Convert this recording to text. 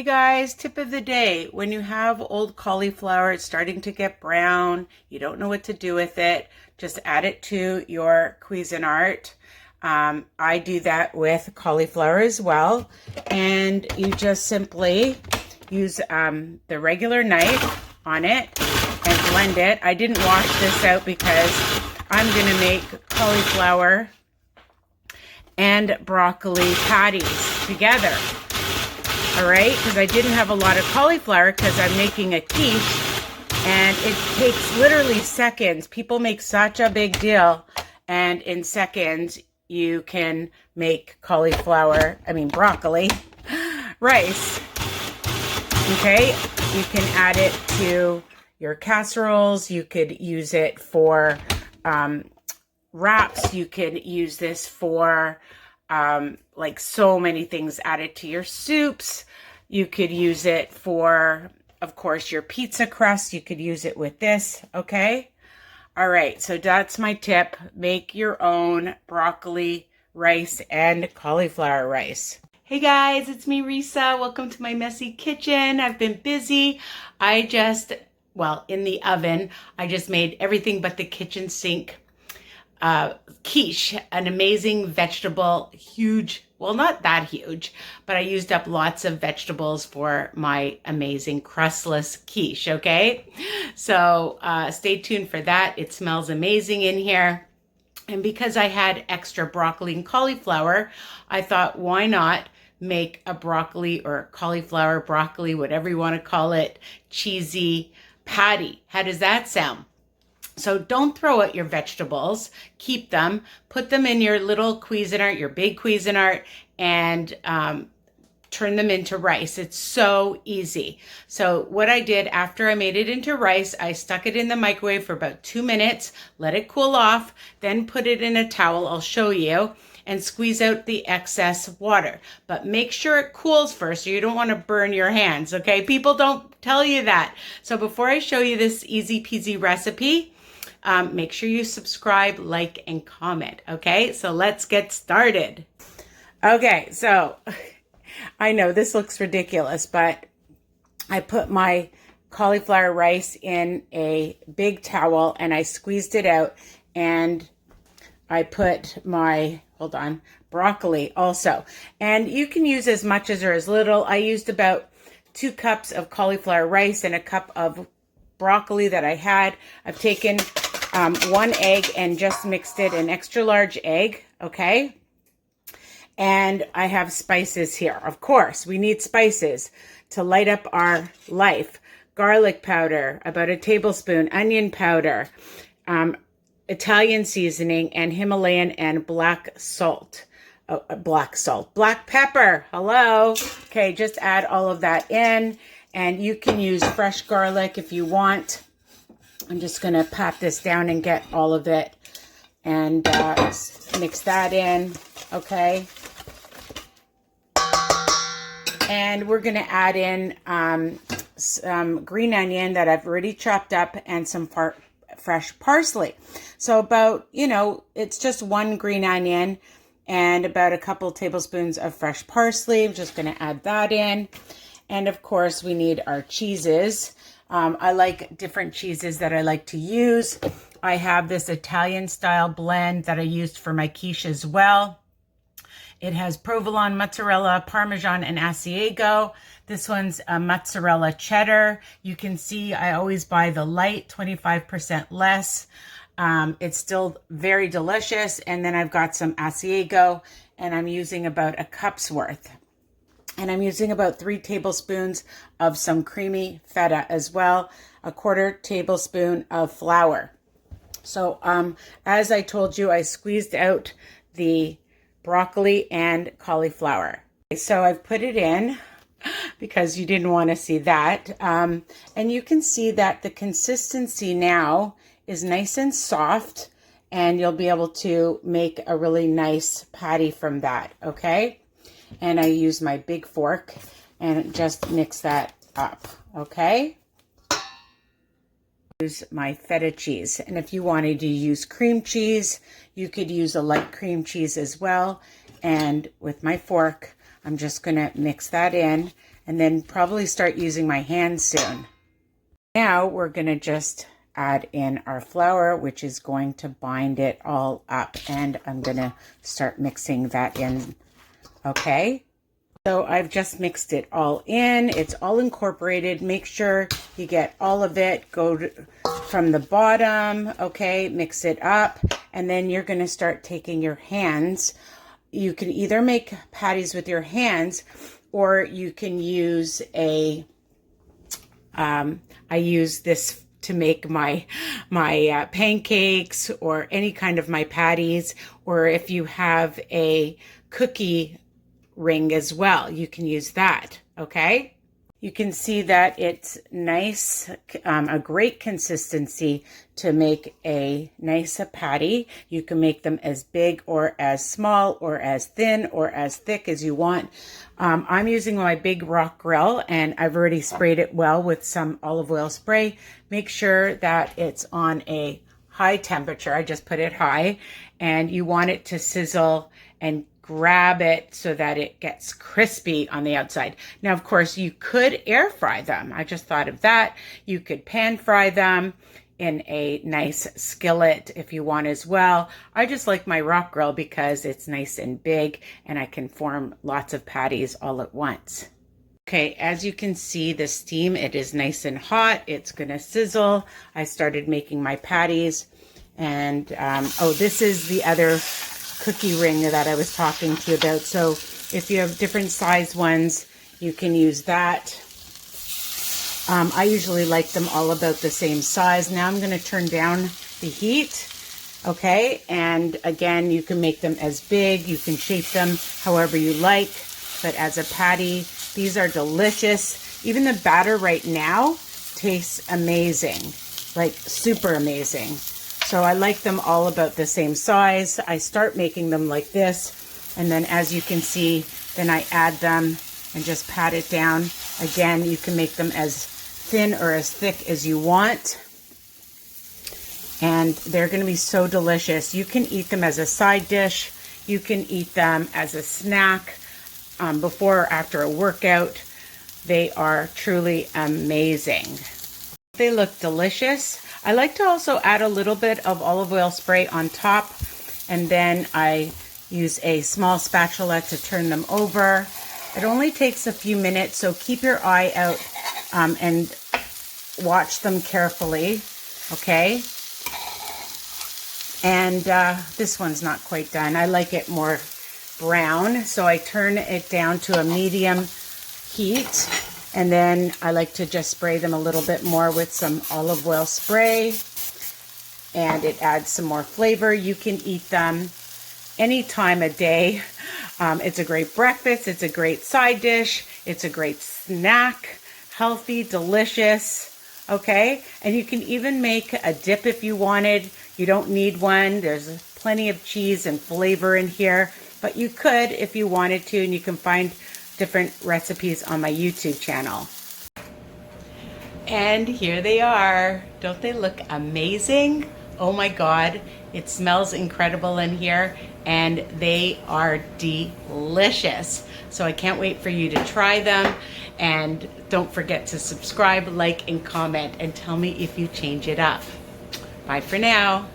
Hey guys, tip of the day. When you have old cauliflower, it's starting to get brown, you don't know what to do with it, just add it to your Cuisinart. I do that with cauliflower as well. And you just simply use the regular knife on it and blend it. I didn't wash this out because I'm going to make cauliflower and broccoli patties together. All right, because I didn't have a lot of cauliflower because I'm making a quiche and it takes literally seconds. People make such a big deal, and in seconds you can make broccoli rice. Okay, you can add it to your casseroles. You could use it for wraps. You could use this for like so many things. Added to your soups. You could use it for, of course, your pizza crust. You could use it with this, okay? All right, so that's my tip. Make your own broccoli rice and cauliflower rice. Hey guys, it's me, Risa. Welcome to my messy kitchen. I've been busy. In the oven, I just made everything but the kitchen sink quiche, an amazing vegetable, huge, well, not that huge, but I used up lots of vegetables for my amazing crustless quiche, okay? So stay tuned for that. It smells amazing in here. And because I had extra broccoli and cauliflower, I thought, why not make a broccoli or cauliflower, broccoli, whatever you want to call it, cheesy patty. How does that sound? So don't throw out your vegetables, keep them, put them in your little Cuisinart, your big Cuisinart, and turn them into rice. It's so easy. So what I did after I made it into rice, I stuck it in the microwave for about 2 minutes, let it cool off, then put it in a towel, I'll show you, and squeeze out the excess water. But make sure it cools first, or you don't want to burn your hands, okay? People don't tell you that. So before I show you this easy peasy recipe, make sure you subscribe, like, and comment, okay? So let's get started. Okay, so I know this looks ridiculous, but I put my cauliflower rice in a big towel and I squeezed it out, and I put my, broccoli also. And you can use as much as or as little. I used about 2 cups of cauliflower rice and a cup of broccoli that I had. I've taken 1 egg and just mixed it, an extra large egg, okay? And I have spices here. Of course, we need spices to light up our life. Garlic powder, about a tablespoon, onion powder, Italian seasoning, and Himalayan and black pepper. Hello. Okay, just add all of that in, and you can use fresh garlic if you want. I'm just going to pat this down and get all of it and mix that in, okay? And we're going to add in some green onion that I've already chopped up and some fresh parsley. So about, it's just 1 green onion and about a couple tablespoons of fresh parsley. I'm just going to add that in. And of course, we need our cheeses. I like different cheeses that I like to use. I have this Italian style blend that I used for my quiche as well. It has provolone, mozzarella, parmesan, and Asiago. This one's a mozzarella cheddar. You can see I always buy the light, 25% less. It's still very delicious. And then I've got some Asiago, and I'm using about a cup's worth. And I'm using about 3 tablespoons of some creamy feta as well, a 1/4 tablespoon of flour. So as I told you, I squeezed out the broccoli and cauliflower. So I've put it in because you didn't want to see that. And you can see that the consistency now is nice and soft, and you'll be able to make a really nice patty from that, okay? And I use my big fork and just mix that up, okay? Use my feta cheese, and if you wanted to use cream cheese, you could use a light cream cheese as well. And with my fork, I'm just gonna mix that in and then probably start using my hands soon. Now we're going to just add in our flour, which is going to bind it all up, and I'm going to start mixing that in. Okay, so I've just mixed it all in. It's all incorporated. Make sure you get all of it. From the bottom, okay, mix it up, and then you're going to start taking your hands. You can either make patties with your hands, or you can use I use this to make my pancakes or any kind of my patties, or if you have a cookie ring as well, you can use that, okay? You can see that it's nice, a great consistency to make a nice patty. You can make them as big or as small or as thin or as thick as you want. I'm using my big rock grill, and I've already sprayed it well with some olive oil spray. Make sure that it's on a high temperature. I just put it high, and you want it to sizzle and grab it so that it gets crispy on the outside. Now, of course, you could air fry them. I just thought of that. You could pan fry them in a nice skillet if you want as well. I just like my rock grill because it's nice and big, and I can form lots of patties all at once. Okay, as you can see, the steam, it is nice and hot. It's gonna sizzle. I started making my patties, and oh, this is the other cookie ring that I was talking to you about. So if you have different size ones, you can use that. I usually like them all about the same size. Now I'm going to turn down the heat. Okay, and again, you can make them as big. You can shape them however you like, but as a patty, these are delicious. Even the batter right now tastes amazing, like super amazing. So I like them all about the same size. I start making them like this, and then as you can see, then I add them and just pat it down. Again, you can make them as thin or as thick as you want, and they're going to be so delicious. You can eat them as a side dish. You can eat them as a snack before or after a workout. They are truly amazing. They look delicious. I like to also add a little bit of olive oil spray on top, and then I use a small spatula to turn them over. It only takes a few minutes, so keep your eye out and watch them carefully, okay? And this one's not quite done. I like it more brown, so I turn it down to a medium heat. And then I like to just spray them a little bit more with some olive oil spray, and it adds some more flavor. You can eat them any time of day. It's a great breakfast. It's a great side dish. It's a great snack. Healthy, delicious. Okay? And you can even make a dip if you wanted. You don't need one. There's plenty of cheese and flavor in here, but you could if you wanted to, and you can find different recipes on my YouTube channel. And here they are. Don't they look amazing? Oh my God, it smells incredible in here, and they are delicious. So I can't wait for you to try them, and don't forget to subscribe, like, and comment, and tell me if you change it up. Bye for now.